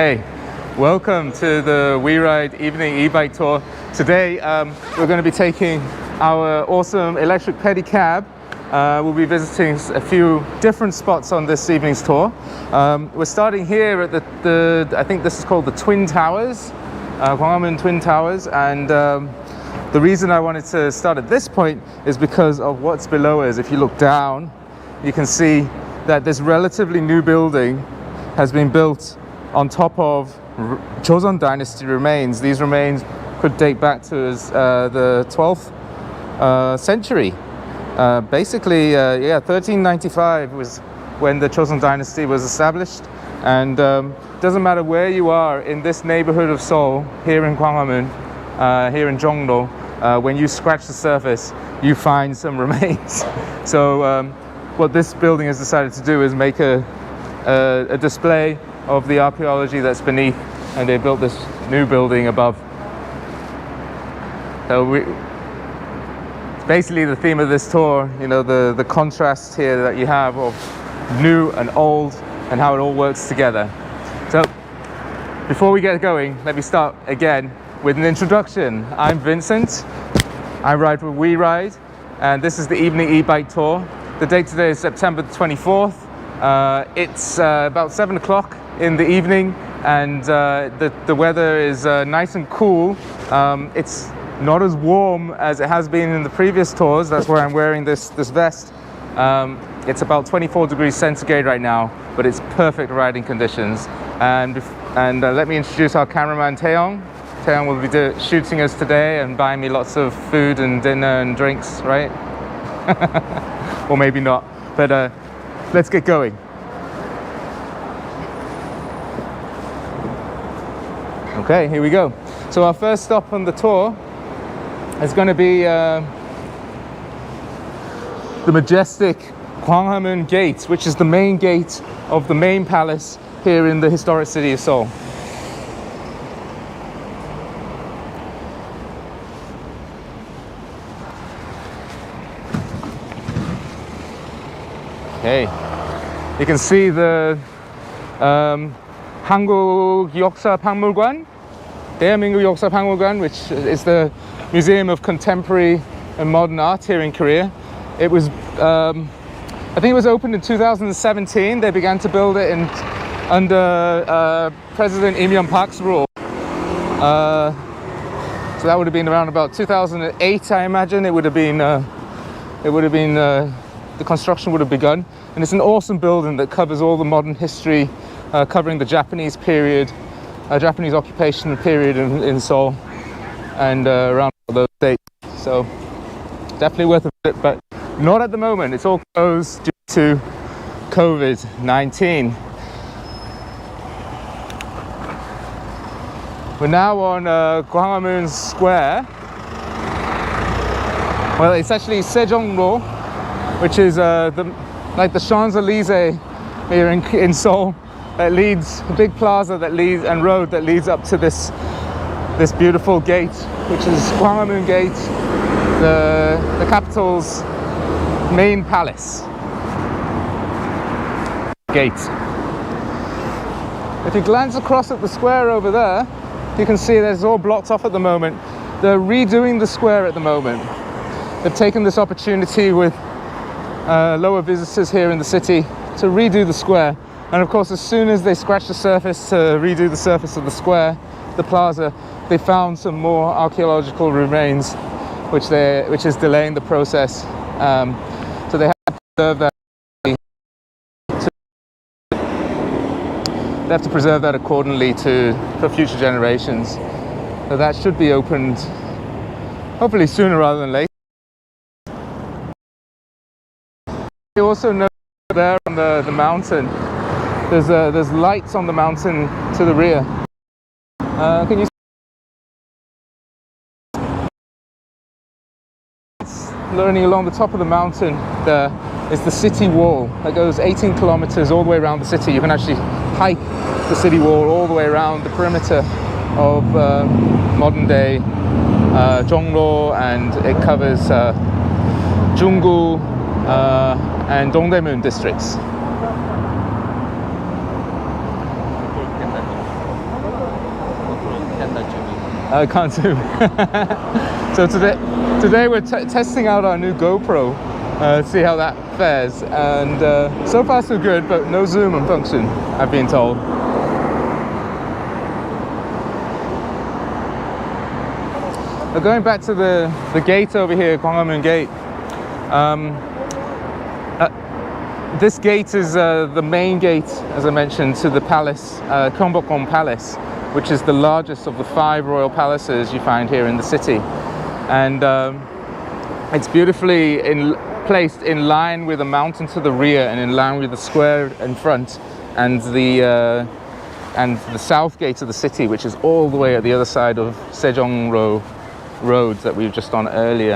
Hey, welcome to the WeRide evening e-bike tour. Today we're going to be taking our awesome electric pedicab. We'll be visiting a few different spots on this evening's tour. We're starting here at I think this is called the Twin Towers, Gwanghwamun Twin Towers, and the reason I wanted to start at this point is because of what's below us. If you look down, you can see that this relatively new building has been built on top of Joseon Dynasty remains. These remains could date back to the 12th century. Basically, 1395 was when the Joseon Dynasty was established. And doesn't matter where you are in this neighborhood of Seoul, here in Gwanghwamun, here in Jongno, when you scratch the surface, you find some remains. So what this building has decided to do is make a display of the archaeology that's beneath, and they built this new building above. So basically the theme of this tour, you know, the contrast here that you have of new and old and how it all works together. So before we get going, let me start again with an introduction. I'm Vincent. I ride for WeRide, and this is the evening e-bike tour. The date today is September 24th. It's about 7 o'clock in the evening, and the weather is nice and cool. It's not as warm as it has been in the previous tours. That's why I'm wearing this vest. It's about 24 degrees centigrade right now, but it's perfect riding conditions. And let me introduce our cameraman Taeyong. Taeyong will be shooting us today and buying me lots of food and dinner and drinks, right? Or maybe not, but let's get going. Okay, here we go. So our first stop on the tour is going to be the majestic Gwanghwamun Gate, which is the main gate of the main palace here in the historic city of Seoul. Okay, you can see the 한국 역사박물관, 대한민국 역사박물관, which is the Museum of Contemporary and Modern Art here in Korea. It was, I think it was opened in 2017. They began to build it under President Im Young-pak's rule. So that would have been around about 2008, I imagine. It would have been, the construction would have begun. And it's an awesome building that covers all the modern history, covering the Japanese period, Japanese occupation period in Seoul, and around those dates. So definitely worth a visit, but not at the moment. It's all closed due to COVID-19. We're now on Gwanghwamun Square. Well, it's actually Sejongro, which is like the Champs-Élysées here in Seoul. That leads, a big plaza that leads and road that leads up to this beautiful gate, which is Gwanghwamun Gate, the capital's main palace gate. If you glance across at the square over there, you can see that it's all blocked off at the moment. They're redoing the square at the moment. They've taken this opportunity with lower visitors here in the city to redo the square. And of course, as soon as they scratched the surface to redo the surface of the square, the plaza, they found some more archaeological remains, which is delaying the process. So they have to preserve that. They have to preserve that accordingly for future generations. So that should be opened hopefully sooner rather than later. You also know there on the mountain, there's lights on the mountain to the rear. Can you see? Running along the top of the mountain there is the city wall that goes 18 kilometers all the way around the city. You can actually hike the city wall all the way around the perimeter of modern day Jongno, and it covers Junggu and Dongdaemun districts. I can't zoom. So today we're testing out our new GoPro, see how that fares, and so far so good, but no zoom and function, I've been told. Going back to the gate over here, Gwanghwamun Gate. This gate is the main gate, as I mentioned, to the palace, Gyeongbokgung Palace, which is the largest of the 5 royal palaces you find here in the city. And it's beautifully placed in line with a mountain to the rear and in line with the square in front, and the south gate of the city, which is all the way at the other side of Sejongro Road that we were just on earlier.